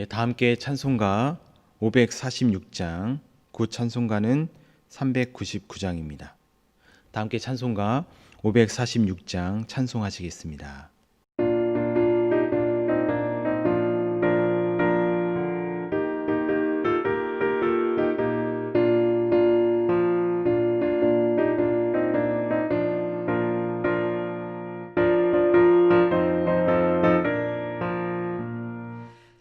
다 함께 찬송가 546장, 구 찬송가는 399장입니다. 다 함께 찬송가 546장 찬송하시겠습니다.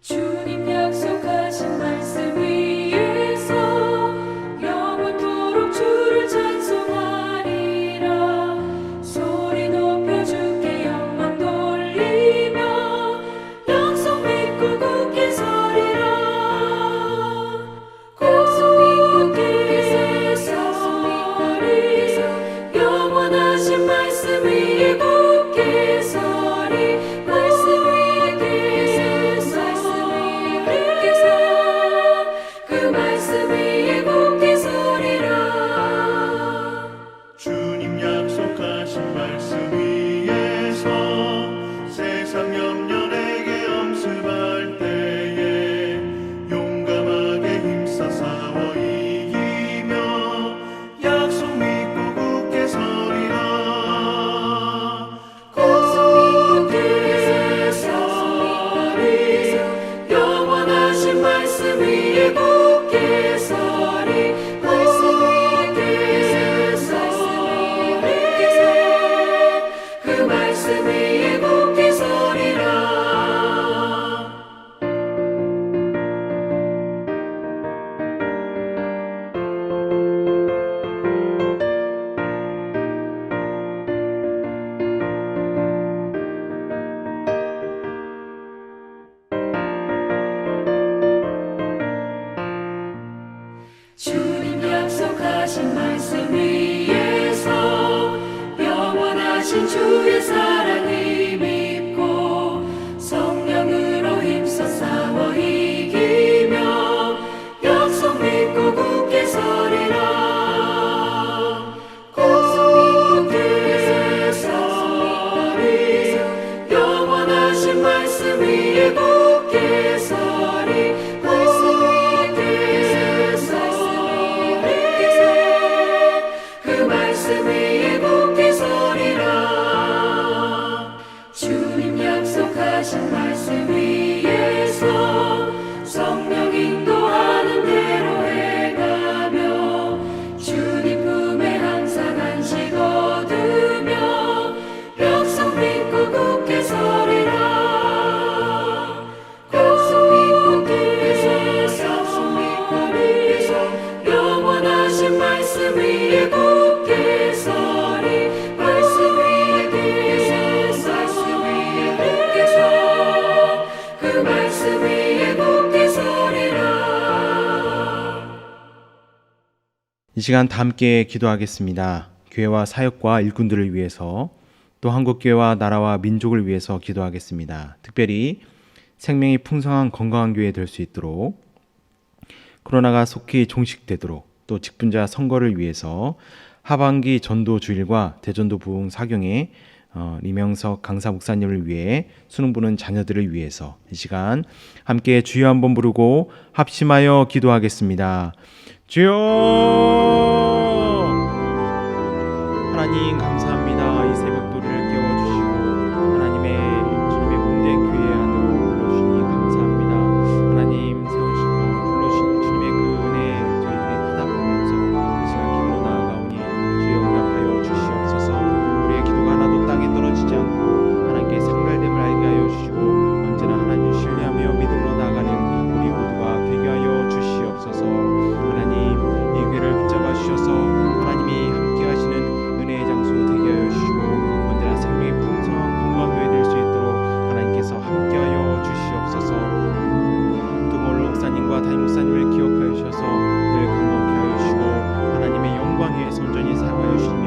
주님 약속하신 말씀 위에서 영원토록 주를 찬송하리라. 소리 높여 주께 영광 돌리며 약속 믿고 굳게 서리라. 약속 믿고 굳게 서리. 영원하신 말씀 위에 굳게 서리. 말씀 위에 그 말씀 위에 굳게 서리라. 주님 약속하신 말씀 위에서 세상 염려 내게 엄습할 때에 용감하게 힘써 싸워 이기며 약속 믿고 굳게 서리라. 굳게 서리. 영원하신 말씀 위에 굳게 서리. 말씀 위에 서리. 그 말씀 위에 굳게 서리라. 주님 약속하신 말씀 위에서 영원하신 주의 사랑을 믿고 성령으로 힘써 싸워 이기며 약속 믿고 굳게 서리라. 굳게 서리. 영원하신 말씀 위에 굳게 서리. 말씀 위에 서리. 그 말씀 위에 굳게 서리라. 주님 약속하신 말씀 위에서 성령 인도하는 대로 해가며 주님 품에 항상 안식 얻으며 약속 믿고 굳게 서리라. 약속 믿고 굳게 서리. 영원하신 말씀 위에 굳게 서리. 말씀 위에 굳게 서. 그 말씀 위에 굳게 서리라. 이 시간 다 함께 기도하겠습니다. 교회와 사역과 일꾼들을 위해서, 또 한국교회와 나라와 민족을 위해서 기도하겠습니다. 특별히 생명이 풍성한 건강한 교회 될 수 있도록, 코로나가 속히 종식되도록, 또 직분자 선거를 위해서 하반기 전도 주일과 대전도 부흥 사경에 이명석 강사 목사님을 위해 수능 보는 자녀들을 위해서 이 시간 함께 주여 한번 부르고 합심하여 기도하겠습니다. 주여! 하나님 감사합니다. 이 새벽도리를 깨워주시고 하나님의 주님의 몸된 교회 안으로 불러주시니 감사합니다. 하나님 세우시고 불러주신 주님의 그 은혜 저희들이 받아보면서 이 시간 기도로 나아가오니 주여 응답하여 주시옵소서. 우리의 기도가 하나도 땅에 떨어지지 않고 하나님께 상달됨을 알게 하여 주시고 언제나 하나님을 신뢰하며 믿음으로 나아가는 우리 모두가 되게 하여 주시옵소서. 하나님 이 교회를 붙잡아 주셔서 하나님이 함께 하시는 은혜의 장소 되게 하여 주시고 언제나 생명의 풍성한 건강한 교회 될 수 있도록 하나님께서 함께 하여 주시옵소서. 두몰 목사님과 담임 목사님을 기억하여 주셔서 늘 감동케 하여 주시고 하나님의 영광 위에 온전히 사용하여 주시며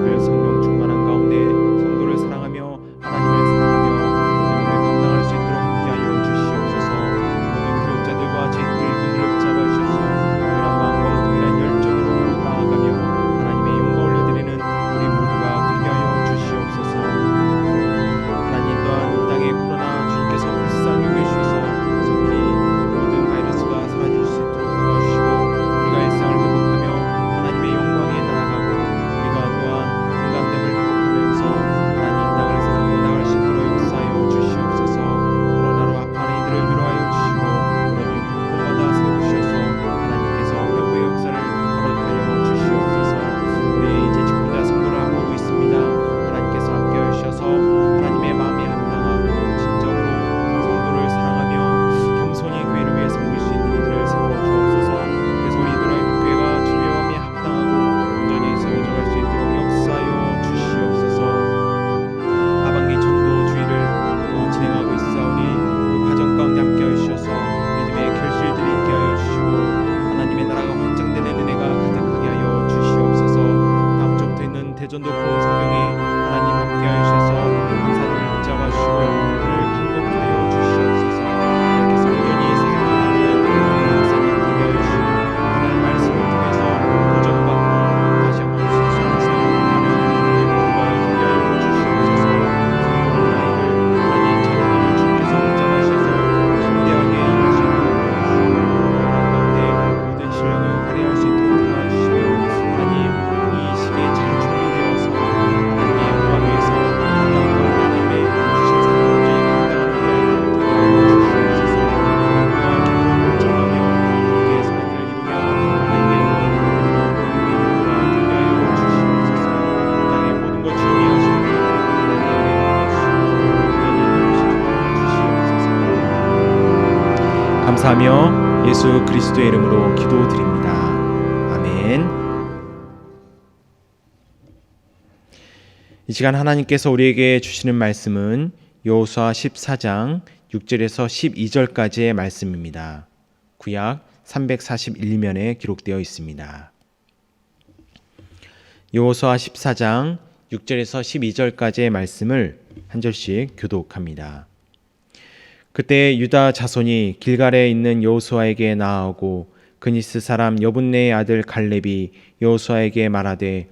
늘 성령 충만한 가운데 성도를 사랑하며 하나님을 사랑하며 모든 일을 감당할 수 있도록 함께 하여 주시옵소서. 모든 교육자들과 제자들 분들을 붙잡아 주셔서 동일한 마음과 동일한 열정으로 나아가며 하나님의 영광을 올려드리는 우리 모두가 되게 하여 주시옵소서. 하나님 또한 이 땅에 코로나 주님께서 불쌍히 여겨주셔서 속히 감사하며 예수 그리스도의 이름으로 기도드립니다. 아멘. 이 시간 하나님께서 우리에게 주시는 말씀은 여호수아 14장 6절에서 12절까지의 말씀입니다. 구약 341면에 기록되어 있습니다. 여호수아 14장 6절에서 12절까지의 말씀을 한 절씩 교독합니다. 그때 유다 자손이 길갈에 있는 여호수아에게 나아오고 그니스 사람 여분네의 아들 갈렙이 여호수아에게 말하되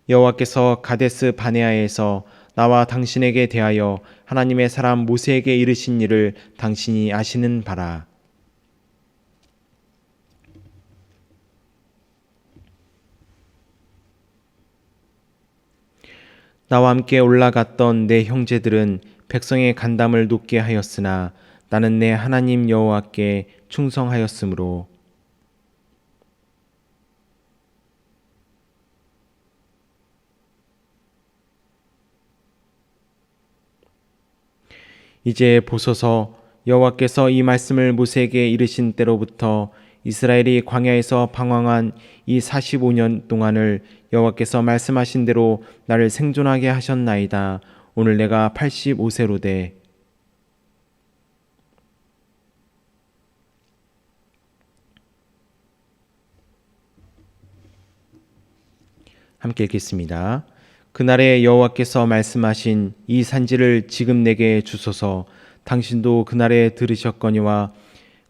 여호와께서 가데스 바네아에서 나와 당신에게 대하여 하나님의 사람 모세에게 이르신 일을 당신이 아시는 바라. 나와 함께 올라갔던 내 형제들은 백성의 간담을 높게 하였으나 나는 내 하나님 여호와께 충성하였으므로 이제 보소서 여호와께서 이 말씀을 모세에게 이르신 때로부터 이스라엘이 광야에서 방황한 이 45년 동안을 여호와께서 말씀하신 대로 나를 생존하게 하셨나이다. 오늘 내가 85세로 돼 함께 읽겠습니다. 그날에 여호와께서 말씀하신 이 산지를 지금 내게 주소서. 당신도 그날에 들으셨거니와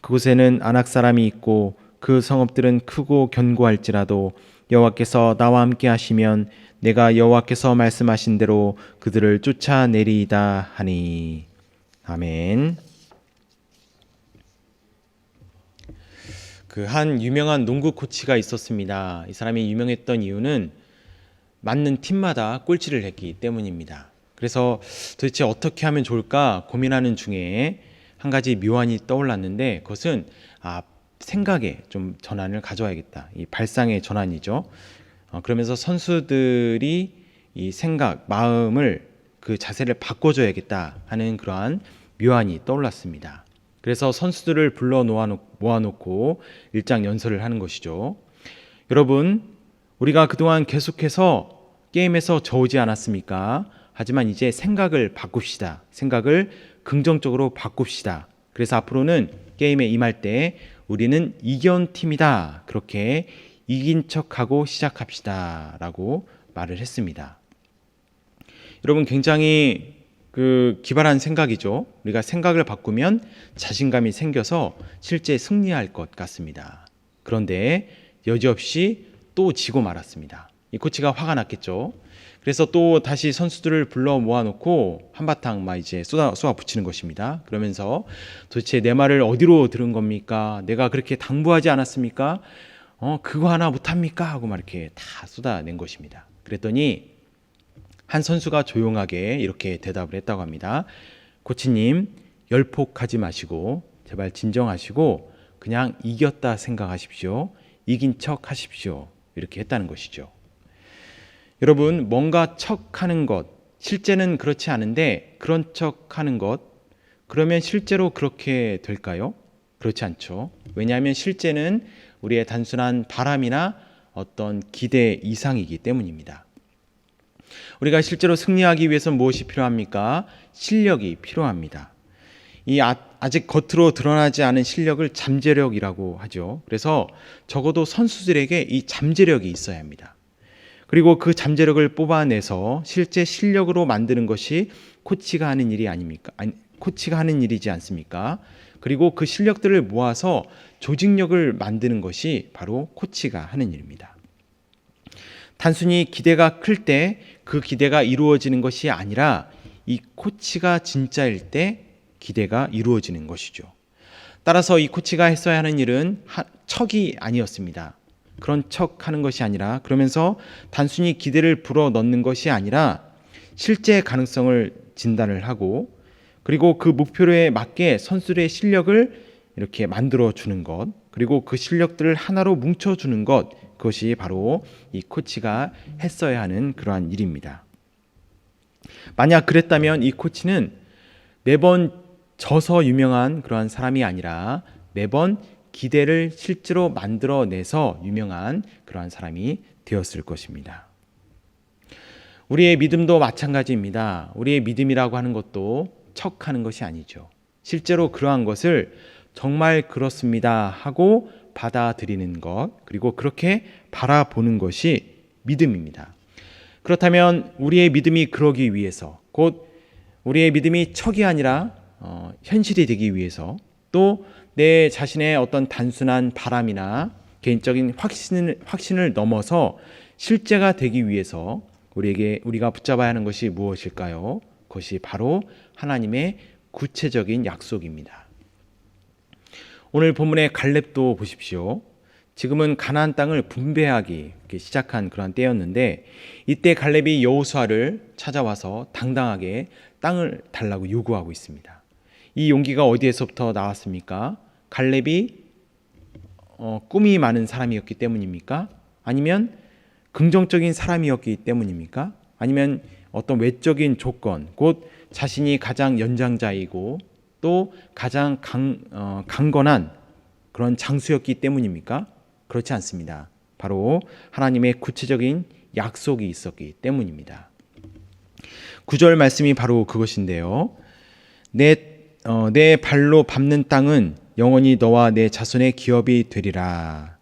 그곳에는 아낙 사람이 있고 그 성읍들은 크고 견고할지라도 여호와께서 나와 함께 하시면 내가 여호와께서 말씀하신 대로 그들을 쫓아내리이다 하니. 아멘. 그 한 유명한 농구 코치가 있었습니다. 이 사람이 유명했던 이유는 맞는 팀마다 꼴찌를 했기 때문입니다. 그래서 도대체 어떻게 하면 좋을까 고민하는 중에 한 가지 묘안이 떠올랐는데 그것은 생각에 좀 전환을 가져야겠다. 이 발상의 전환이죠. 그러면서 선수들이 이 생각, 마음을 그 자세를 바꿔줘야겠다 하는 그러한 묘안이 떠올랐습니다. 그래서 선수들을 불러 모아놓고 일장 연설을 하는 것이죠. 여러분, 우리가 그동안 계속해서 게임에서 져오지 않았습니까? 하지만 이제 생각을 바꿉시다. 생각을 긍정적으로 바꿉시다. 그래서 앞으로는 게임에 임할 때 우리는 이겨온 팀이다. 그렇게 이긴 척하고 시작합시다. 라고 말을 했습니다. 여러분, 굉장히 기발한 생각이죠. 우리가 생각을 바꾸면 자신감이 생겨서 실제 승리할 것 같습니다. 그런데 여지없이 또 지고 말았습니다. 이 코치가 화가 났겠죠. 그래서 또 다시 선수들을 불러 모아놓고 한바탕 이제 쏟아 붙이는 것입니다. 그러면서 도대체 내 말을 어디로 들은 겁니까? 내가 그렇게 당부하지 않았습니까? 그거 하나 못합니까? 하고 이렇게 다 쏟아낸 것입니다. 그랬더니 한 선수가 조용하게 이렇게 대답을 했다고 합니다. 코치님, 열폭하지 마시고 제발 진정하시고 그냥 이겼다 생각하십시오. 이긴 척 하십시오. 이렇게 했다는 것이죠. 여러분, 뭔가 척하는 것, 실제는 그렇지 않은데 그런 척하는 것, 그러면 실제로 그렇게 될까요? 그렇지 않죠. 왜냐하면 실제는 우리의 단순한 바람이나 어떤 기대 이상이기 때문입니다. 우리가 실제로 승리하기 위해서 무엇이 필요합니까? 실력이 필요합니다. 이 아직 겉으로 드러나지 않은 실력을 잠재력이라고 하죠. 그래서 적어도 선수들에게 이 잠재력이 있어야 합니다. 그리고 그 잠재력을 뽑아내서 실제 실력으로 만드는 것이 코치가 하는 일이 아닙니까? 코치가 하는 일이지 않습니까? 그리고 그 실력들을 모아서 조직력을 만드는 것이 바로 코치가 하는 일입니다. 단순히 기대가 클 때 그 기대가 이루어지는 것이 아니라 이 코치가 진짜일 때 기대가 이루어지는 것이죠. 따라서 이 코치가 했어야 하는 일은 척이 아니었습니다. 그런 척하는 것이 아니라, 그러면서 단순히 기대를 불어넣는 것이 아니라 실제 가능성을 진단을 하고, 그리고 그 목표에 맞게 선수들의 실력을 이렇게 만들어주는 것, 그리고 그 실력들을 하나로 뭉쳐주는 것, 그것이 바로 이 코치가 했어야 하는 그러한 일입니다. 만약 그랬다면 이 코치는 매번 져서 유명한 그러한 사람이 아니라 매번 기대를 실제로 만들어내서 유명한 그러한 사람이 되었을 것입니다. 우리의 믿음도 마찬가지입니다. 우리의 믿음이라고 하는 것도 척하는 것이 아니죠. 실제로 그러한 것을 정말 그렇습니다 하고 받아들이는 것, 그리고 그렇게 바라보는 것이 믿음입니다. 그렇다면 우리의 믿음이 그러기 위해서, 곧 우리의 믿음이 척이 아니라 현실이 되기 위해서, 또 내 자신의 어떤 단순한 바람이나 개인적인 확신을 넘어서 실제가 되기 위해서 우리가 붙잡아야 하는 것이 무엇일까요? 그것이 바로 하나님의 구체적인 약속입니다. 오늘 본문의 갈렙도 보십시오. 지금은 가나안 땅을 분배하기 시작한 그런 때였는데, 이때 갈렙이 여호수아를 찾아와서 당당하게 땅을 달라고 요구하고 있습니다. 이 용기가 어디에서부터 나왔습니까? 갈렙이 꿈이 많은 사람이었기 때문입니까? 아니면 긍정적인 사람이었기 때문입니까? 아니면 어떤 외적인 조건, 곧 자신이 가장 연장자이고 또 가장 강건한 그런 장수였기 때문입니까? 그렇지 않습니다. 바로 하나님의 구체적인 약속이 있었기 때문입니다. 9절 말씀이 바로 그것인데요. 내 발로 밟는 땅은 영원히 너와 내 자손의 기업이 되리라.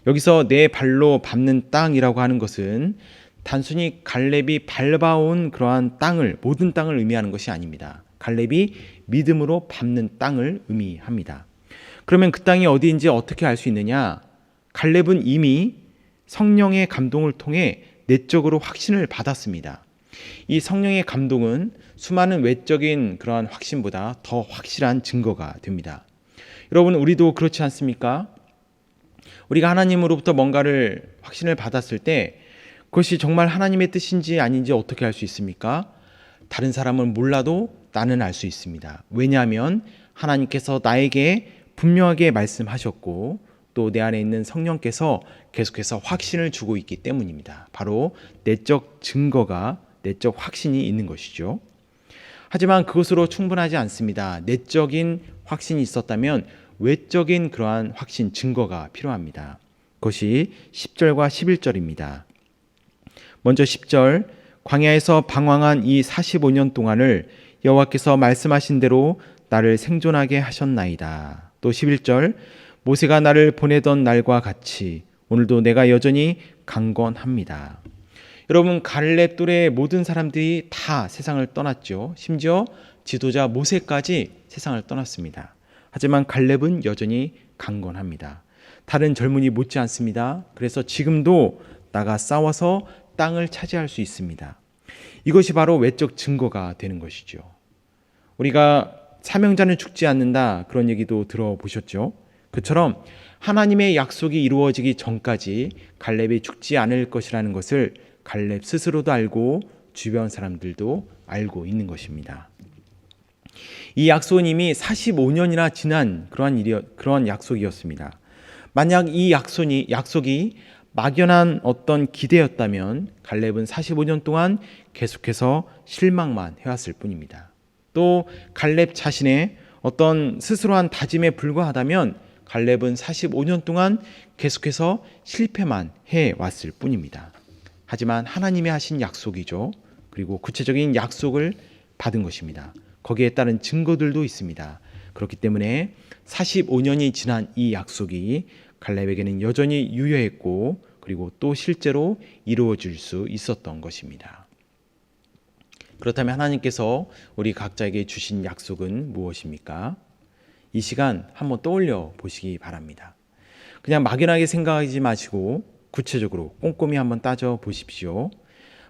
여기서 내 발로 밟는 땅이라고 하는 것은 단순히 갈렙이 밟아온 그러한 땅을, 모든 땅을 의미하는 것이 아닙니다. 갈렙이 믿음으로 밟는 땅을 의미합니다. 그러면 그 땅이 어디인지 어떻게 알 수 있느냐? 갈렙은 이미 성령의 감동을 통해 내적으로 확신을 받았습니다. 이 성령의 감동은 수많은 외적인 그러한 확신보다 더 확실한 증거가 됩니다. 여러분, 우리도 그렇지 않습니까? 우리가 하나님으로부터 뭔가를 확신을 받았을 때 그것이 정말 하나님의 뜻인지 아닌지 어떻게 알 수 있습니까? 다른 사람은 몰라도 나는 알 수 있습니다. 왜냐하면 하나님께서 나에게 분명하게 말씀하셨고 또 내 안에 있는 성령께서 계속해서 확신을 주고 있기 때문입니다. 바로 내적 증거가, 내적 확신이 있는 것이죠. 하지만 그것으로 충분하지 않습니다. 내적인 확신이 있었다면 외적인 그러한 확신, 증거가 필요합니다. 그것이 10절과 11절입니다. 먼저 10절, 광야에서 방황한 이 45년 동안을 여호와께서 말씀하신 대로 나를 생존하게 하셨나이다. 또 11절, 모세가 나를 보내던 날과 같이 오늘도 내가 여전히 강건합니다. 여러분, 갈렙 또래의 모든 사람들이 다 세상을 떠났죠. 심지어 지도자 모세까지 세상을 떠났습니다. 하지만 갈렙은 여전히 강건합니다. 다른 젊은이 못지 않습니다. 그래서 지금도 나가 싸워서 땅을 차지할 수 있습니다. 이것이 바로 외적 증거가 되는 것이죠. 우리가 사명자는 죽지 않는다, 그런 얘기도 들어보셨죠. 그처럼 하나님의 약속이 이루어지기 전까지 갈렙이 죽지 않을 것이라는 것을 갈렙 스스로도 알고 주변 사람들도 알고 있는 것입니다. 이 약속은 이미 45년이나 지난 그러한 약속이었습니다. 만약 이 약속이 막연한 어떤 기대였다면 갈렙은 45년 동안 계속해서 실망만 해왔을 뿐입니다. 또 갈렙 자신의 어떤 스스로 한 다짐에 불과하다면 갈렙은 45년 동안 계속해서 실패만 해왔을 뿐입니다. 하지만 하나님이 하신 약속이죠. 그리고 구체적인 약속을 받은 것입니다. 거기에 따른 증거들도 있습니다. 그렇기 때문에 45년이 지난 이 약속이 갈렙에게는 여전히 유효했고 그리고 또 실제로 이루어질 수 있었던 것입니다. 그렇다면 하나님께서 우리 각자에게 주신 약속은 무엇입니까? 이 시간 한번 떠올려 보시기 바랍니다. 그냥 막연하게 생각하지 마시고 구체적으로 꼼꼼히 한번 따져 보십시오.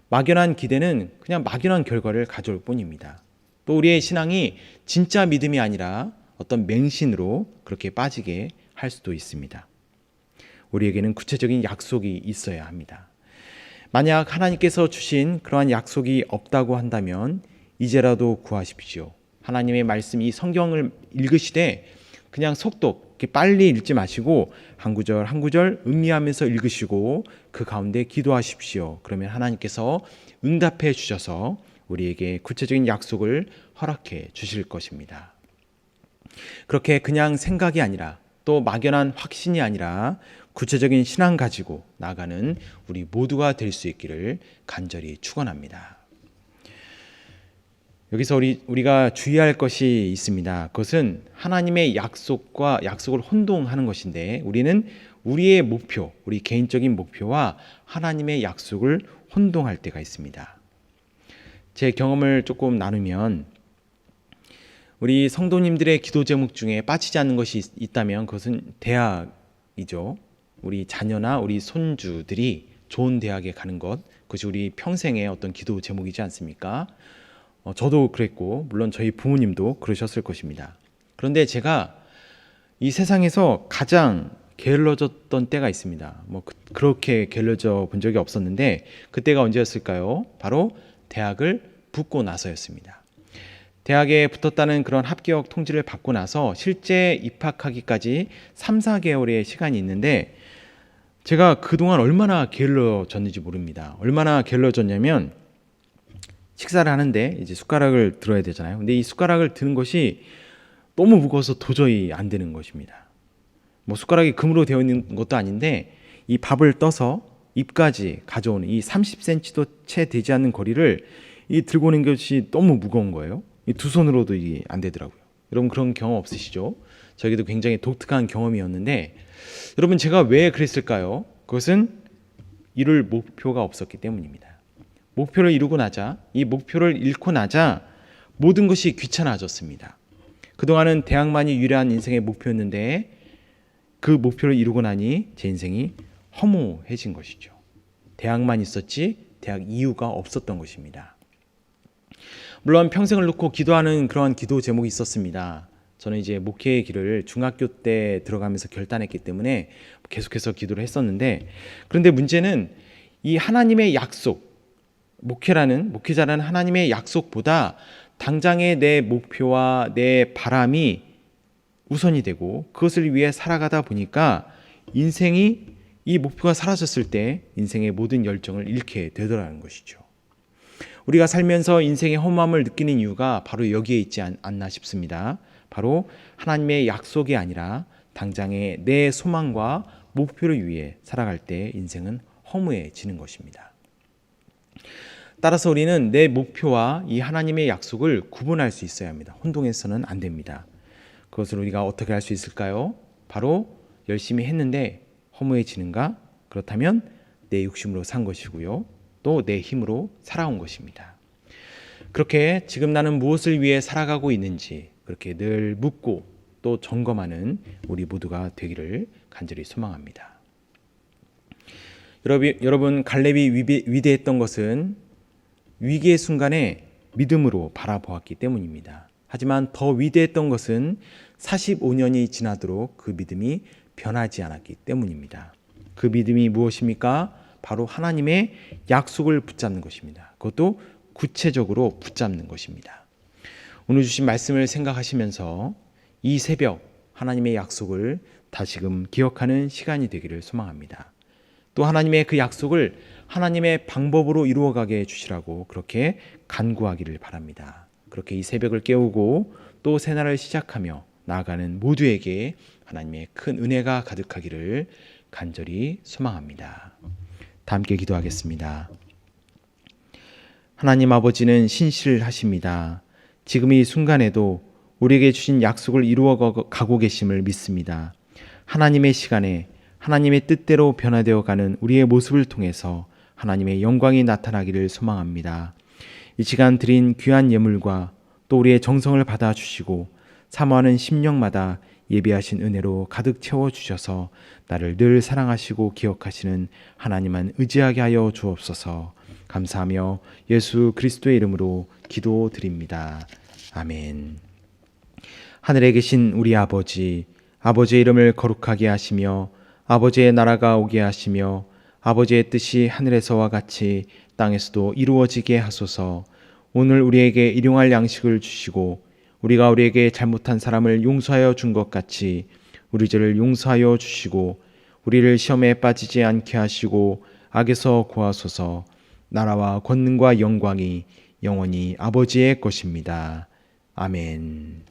막연한 기대는 그냥 막연한 결과를 가져올 뿐입니다. 또 우리의 신앙이 진짜 믿음이 아니라 어떤 맹신으로 그렇게 빠지게 할 수도 있습니다. 우리에게는 구체적인 약속이 있어야 합니다. 만약 하나님께서 주신 그러한 약속이 없다고 한다면 이제라도 구하십시오. 하나님의 말씀, 이 성경을 읽으시되 그냥 속독, 이렇게 빨리 읽지 마시고 한 구절 한 구절 음미하면서 읽으시고 그 가운데 기도하십시오. 그러면 하나님께서 응답해 주셔서 우리에게 구체적인 약속을 허락해 주실 것입니다. 그렇게 그냥 생각이 아니라 또 막연한 확신이 아니라 구체적인 신앙 가지고 나가는 우리 모두가 될 수 있기를 간절히 축원합니다. 여기서 우리가 주의할 것이 있습니다. 그것은 하나님의 약속을 혼동하는 것인데, 우리는 우리의 목표, 우리 개인적인 목표와 하나님의 약속을 혼동할 때가 있습니다. 제 경험을 조금 나누면, 우리 성도님들의 기도 제목 중에 빠지지 않는 것이 있다면 그것은 대학이죠. 우리 자녀나 우리 손주들이 좋은 대학에 가는 것, 그것이 우리 평생의 어떤 기도 제목이지 않습니까? 저도 그랬고 물론 저희 부모님도 그러셨을 것입니다. 그런데 제가 이 세상에서 가장 게을러졌던 때가 있습니다. 그렇게 게을러져 본 적이 없었는데 그때가 언제였을까요? 바로 대학을 붙고 나서였습니다. 대학에 붙었다는 그런 합격 통지를 받고 나서 실제 입학하기까지 3, 4개월의 시간이 있는데, 제가 그동안 얼마나 게을러졌는지 모릅니다. 얼마나 게을러졌냐면, 식사를 하는데 이제 숟가락을 들어야 되잖아요. 근데 이 숟가락을 드는 것이 너무 무거워서 도저히 안 되는 것입니다. 숟가락이 금으로 되어 있는 것도 아닌데 이 밥을 떠서 입까지 가져오는 이 30cm도 채 되지 않는 거리를 들고 오는 것이 너무 무거운 거예요. 이 두 손으로도 이게 안 되더라고요. 여러분 그런 경험 없으시죠? 저에게도 굉장히 독특한 경험이었는데, 여러분 제가 왜 그랬을까요? 그것은 이룰 목표가 없었기 때문입니다. 목표를 이루고 나자, 이 목표를 잃고 나자 모든 것이 귀찮아졌습니다. 그동안은 대학만이 유일한 인생의 목표였는데 그 목표를 이루고 나니 제 인생이 허무해진 것이죠. 대학만 있었지 대학 이유가 없었던 것입니다. 물론 평생을 놓고 기도하는 그런 기도 제목이 있었습니다. 저는 이제 목회의 길을 중학교 때 들어가면서 결단했기 때문에 계속해서 기도를 했었는데, 그런데 문제는 이 하나님의 약속, 목회자라는 하나님의 약속보다 당장의 내 목표와 내 바람이 우선이 되고 그것을 위해 살아가다 보니까 인생이, 이 목표가 사라졌을 때 인생의 모든 열정을 잃게 되더라는 것이죠. 우리가 살면서 인생의 허무함을 느끼는 이유가 바로 여기에 있지 않나 싶습니다. 바로 하나님의 약속이 아니라 당장의 내 소망과 목표를 위해 살아갈 때 인생은 허무해지는 것입니다. 따라서 우리는 내 목표와 이 하나님의 약속을 구분할 수 있어야 합니다. 혼동해서는 안 됩니다. 그것을 우리가 어떻게 할 수 있을까요? 바로 열심히 했는데 허무해지는가? 그렇다면 내 욕심으로 산 것이고요. 또 내 힘으로 살아온 것입니다. 그렇게 지금 나는 무엇을 위해 살아가고 있는지 그렇게 늘 묻고 또 점검하는 우리 모두가 되기를 간절히 소망합니다. 여러분 갈렙이 위대했던 것은 위기의 순간에 믿음으로 바라보았기 때문입니다. 하지만 더 위대했던 것은 45년이 지나도록 그 믿음이 변하지 않았기 때문입니다. 그 믿음이 무엇입니까? 바로 하나님의 약속을 붙잡는 것입니다. 그것도 구체적으로 붙잡는 것입니다. 오늘 주신 말씀을 생각하시면서 이 새벽 하나님의 약속을 다시금 기억하는 시간이 되기를 소망합니다. 또 하나님의 그 약속을 하나님의 방법으로 이루어가게 해주시라고 그렇게 간구하기를 바랍니다. 그렇게 이 새벽을 깨우고 또 새날을 시작하며 나아가는 모두에게 하나님의 큰 은혜가 가득하기를 간절히 소망합니다. 다 함께 기도하겠습니다. 하나님 아버지는 신실하십니다. 지금 이 순간에도 우리에게 주신 약속을 이루어 가고 계심을 믿습니다. 하나님의 시간에 하나님의 뜻대로 변화되어 가는 우리의 모습을 통해서 하나님의 영광이 나타나기를 소망합니다. 이 시간 드린 귀한 예물과 또 우리의 정성을 받아주시고 사모하는 심령마다 예비하신 은혜로 가득 채워주셔서 나를 늘 사랑하시고 기억하시는 하나님만 의지하게 하여 주옵소서. 감사하며 예수 그리스도의 이름으로 기도드립니다. 아멘. 하늘에 계신 우리 아버지, 아버지의 이름을 거룩하게 하시며 아버지의 나라가 오게 하시며 아버지의 뜻이 하늘에서와 같이 땅에서도 이루어지게 하소서. 오늘 우리에게 일용할 양식을 주시고 우리가 우리에게 잘못한 사람을 용서하여 준 것 같이 우리 죄를 용서하여 주시고 우리를 시험에 빠지지 않게 하시고 악에서 구하소서. 나라와 권능과 영광이 영원히 아버지의 것입니다. 아멘.